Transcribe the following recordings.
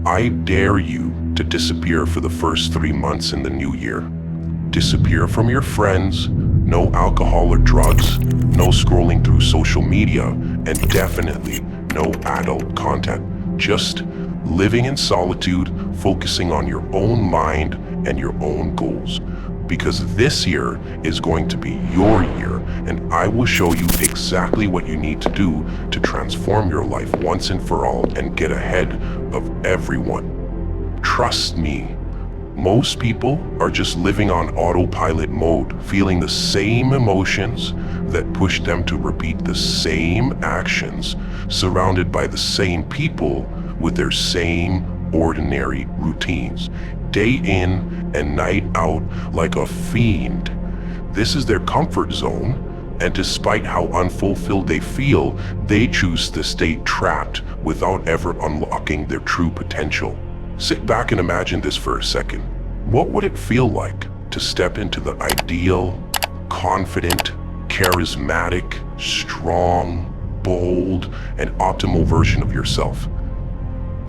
I dare you to disappear for the first 3 months in the new year. Disappear from your friends, no alcohol or drugs, no scrolling through social media, and definitely no adult content. Just living in solitude, focusing on your own mind and your own goals. Because this year is going to be your year, and I will show you exactly what you need to do to transform your life once and for all and get ahead of everyone. Trust me, most people are just living on autopilot mode, feeling the same emotions that push them to repeat the same actions, surrounded by the same people with their same ordinary routines, day in and night out like a fiend. This is their comfort zone, and despite how unfulfilled they feel, they choose to stay trapped without ever unlocking their true potential. Sit back and imagine this for a second. What would it feel like to step into the ideal, confident, charismatic, strong, bold, and optimal version of yourself?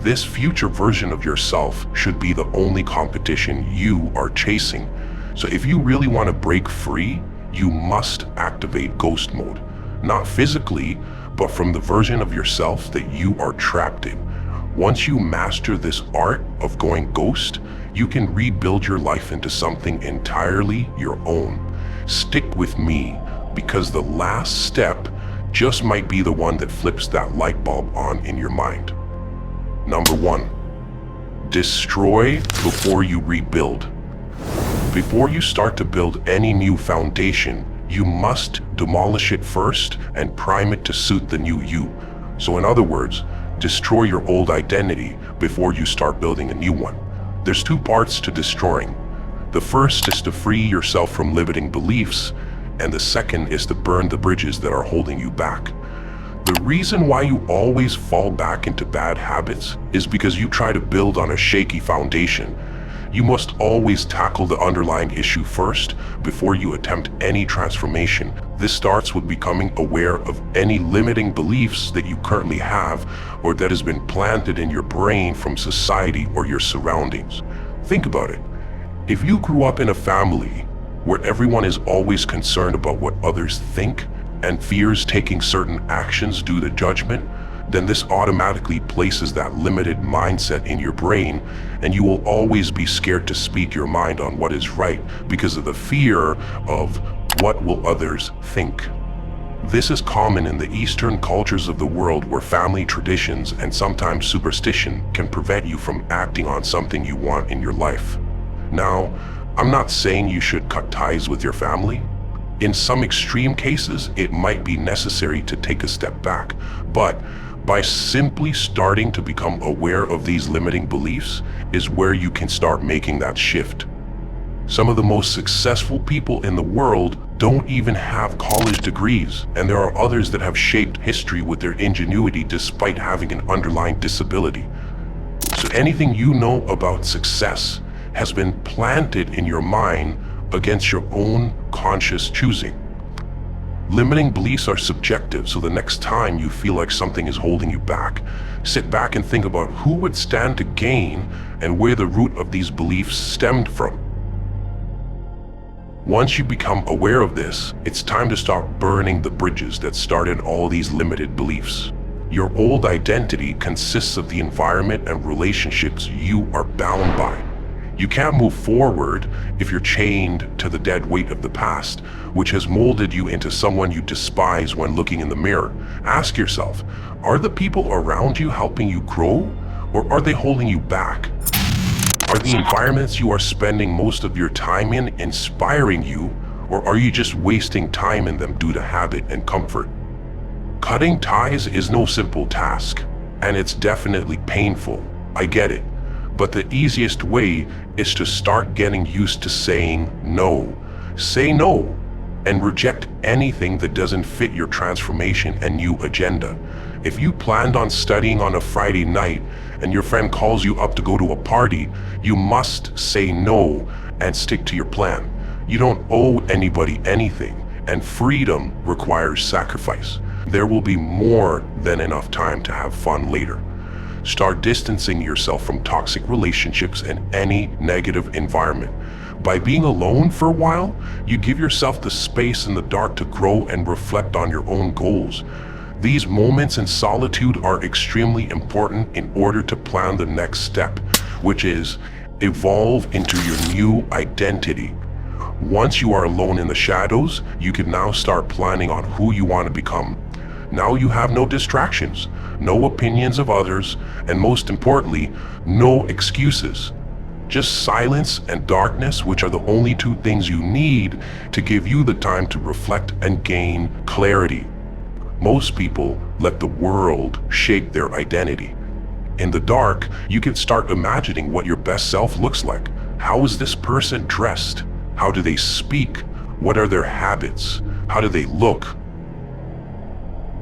This future version of yourself should be the only competition you are chasing. So if you really want to break free, you must activate ghost mode. Not physically, but from the version of yourself that you are trapped in. Once you master this art of going ghost, you can rebuild your life into something entirely your own. Stick with me, because the last step just might be the one that flips that light bulb on in your mind. Number 1, destroy before you rebuild. Before you start to build any new foundation, you must demolish it first and prime it to suit the new you. So in other words, destroy your old identity before you start building a new one. There's 2 parts to destroying. The first is to free yourself from limiting beliefs, and the second is to burn the bridges that are holding you back. The reason why you always fall back into bad habits is because you try to build on a shaky foundation. You must always tackle the underlying issue first before you attempt any transformation. This starts with becoming aware of any limiting beliefs that you currently have or that has been planted in your brain from society or your surroundings. Think about it. If you grew up in a family where everyone is always concerned about what others think and fears taking certain actions due to judgment, then this automatically places that limited mindset in your brain, and you will always be scared to speak your mind on what is right because of the fear of what will others think. This is common in the Eastern cultures of the world, where family traditions and sometimes superstition can prevent you from acting on something you want in your life. Now, I'm not saying you should cut ties with your family. In some extreme cases, it might be necessary to take a step back, but by simply starting to become aware of these limiting beliefs is where you can start making that shift. Some of the most successful people in the world don't even have college degrees, and there are others that have shaped history with their ingenuity despite having an underlying disability. So anything you know about success has been planted in your mind against your own conscious choosing. Limiting beliefs are subjective, so the next time you feel like something is holding you back, sit back and think about who would stand to gain and where the root of these beliefs stemmed from. Once you become aware of this, it's time to start burning the bridges that started all these limited beliefs. Your old identity consists of the environment and relationships you are bound by. You can't move forward if you're chained to the dead weight of the past, which has molded you into someone you despise when looking in the mirror. Ask yourself, are the people around you helping you grow, or are they holding you back? Are the environments you are spending most of your time in inspiring you, or are you just wasting time in them due to habit and comfort? Cutting ties is no simple task, and it's definitely painful. I get it. But the easiest way is to start getting used to saying no. Say no and reject anything that doesn't fit your transformation and new agenda. If you planned on studying on a Friday night and your friend calls you up to go to a party, you must say no and stick to your plan. You don't owe anybody anything, and freedom requires sacrifice. There will be more than enough time to have fun later. Start distancing yourself from toxic relationships and any negative environment. By being alone for a while, you give yourself the space in the dark to grow and reflect on your own goals. These moments in solitude are extremely important in order to plan the next step, which is evolve into your new identity. Once you are alone in the shadows, you can now start planning on who you want to become. Now you have no distractions, no opinions of others, and most importantly, no excuses. Just silence and darkness, which are the only two things you need to give you the time to reflect and gain clarity. Most people let the world shape their identity. In the dark, you can start imagining what your best self looks like. How is this person dressed? How do they speak? What are their habits? How do they look?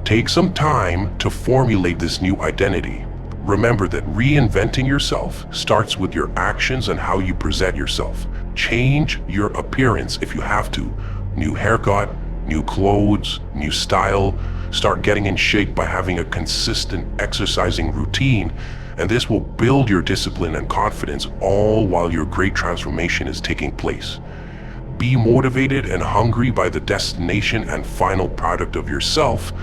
Take some time to formulate this new identity. Remember that reinventing yourself starts with your actions and how you present yourself. Change your appearance if you have to. New haircut, new clothes, new style. Start getting in shape by having a consistent exercising routine, and this will build your discipline and confidence all while your great transformation is taking place. Be motivated and hungry by the destination and final product of yourself,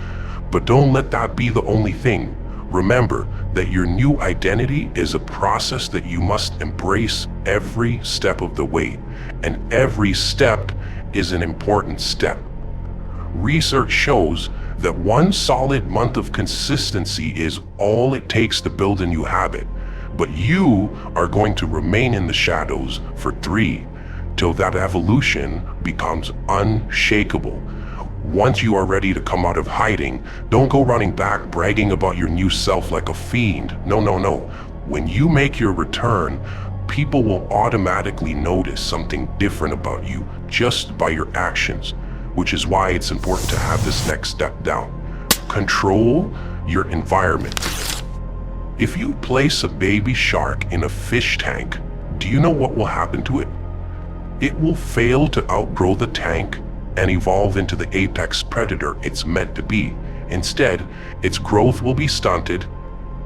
but don't let that be the only thing. Remember that your new identity is a process that you must embrace every step of the way, and every step is an important step. Research shows that one solid month of consistency is all it takes to build a new habit, but you are going to remain in the shadows for 3 till that evolution becomes unshakable. Once you are ready to come out of hiding, don't go running back bragging about your new self like a fiend. No. When you make your return, people will automatically notice something different about you just by your actions, which is why it's important to have this next step down. Control your environment. If you place a baby shark in a fish tank, do you know what will happen to it? It will fail to outgrow the tank and evolve into the apex predator it's meant to be. Instead, its growth will be stunted.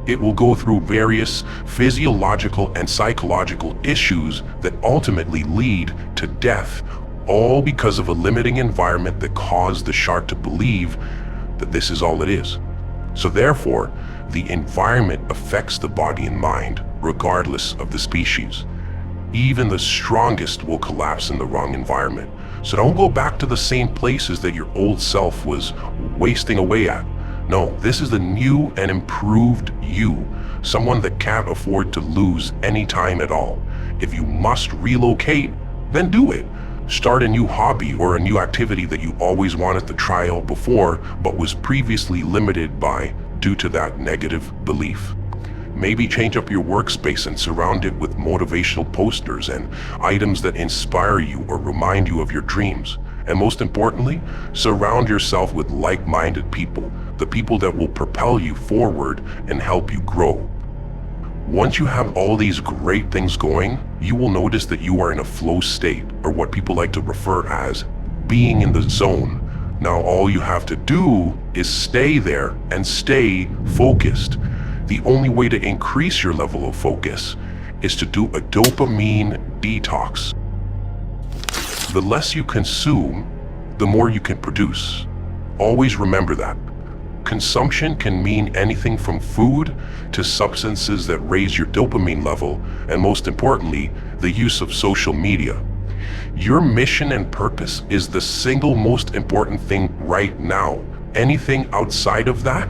It will go through various physiological and psychological issues that ultimately lead to death, all because of a limiting environment that caused the shark to believe that this is all it is. So therefore, the environment affects the body and mind, regardless of the species. Even the strongest will collapse in the wrong environment. So don't go back to the same places that your old self was wasting away at. No, this is the new and improved you, someone that can't afford to lose any time at all. If you must relocate, then do it. Start a new hobby or a new activity that you always wanted to try out before, but was previously limited by due to that negative belief. Maybe change up your workspace and surround it with motivational posters and items that inspire you or remind you of your dreams. And most importantly, surround yourself with like-minded people, the people that will propel you forward and help you grow. Once you have all these great things going, you will notice that you are in a flow state, or what people like to refer as being in the zone. Now all you have to do is stay there and stay focused. The only way to increase your level of focus is to do a dopamine detox. The less you consume, the more you can produce. Always remember that. Consumption can mean anything from food to substances that raise your dopamine level, and most importantly, the use of social media. Your mission and purpose is the single most important thing right now. Anything outside of that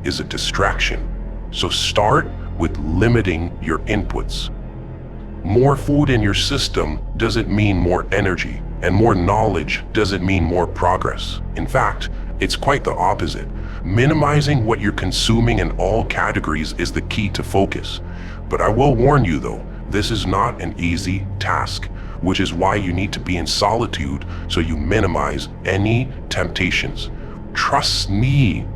is a distraction. So start with limiting your inputs. More food in your system doesn't mean more energy, and more knowledge doesn't mean more progress. In fact, it's quite the opposite. Minimizing what you're consuming in all categories is the key to focus. But I will warn you though, this is not an easy task, which is why you need to be in solitude so you minimize any temptations. Trust me,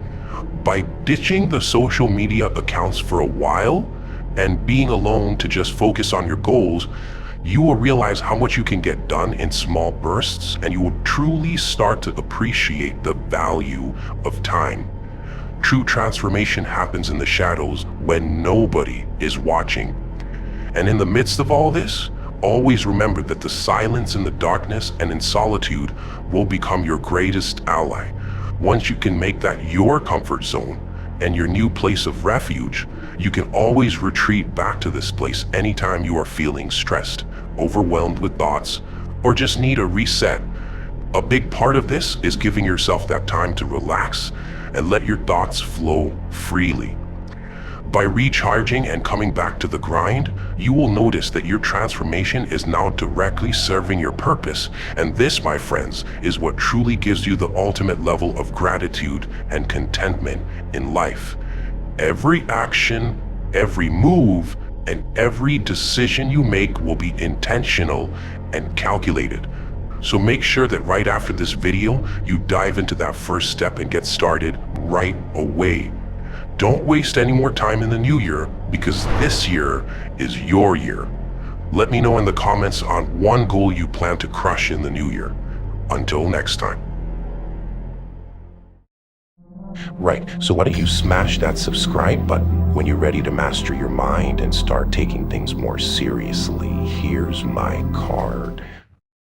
by ditching the social media accounts for a while and being alone to just focus on your goals, you will realize how much you can get done in small bursts, and you will truly start to appreciate the value of time. True transformation happens in the shadows when nobody is watching. And in the midst of all this, always remember that the silence in the darkness and in solitude will become your greatest ally. Once you can make that your comfort zone and your new place of refuge, you can always retreat back to this place anytime you are feeling stressed, overwhelmed with thoughts, or just need a reset. A big part of this is giving yourself that time to relax and let your thoughts flow freely. By recharging and coming back to the grind, you will notice that your transformation is now directly serving your purpose. And this, my friends, is what truly gives you the ultimate level of gratitude and contentment in life. Every action, every move, and every decision you make will be intentional and calculated. So make sure that right after this video, you dive into that first step and get started right away. Don't waste any more time in the new year, because this year is your year. Let me know in the comments on one goal you plan to crush in the new year. Until next time. Right, so why don't you smash that subscribe button when you're ready to master your mind and start taking things more seriously. Here's my card.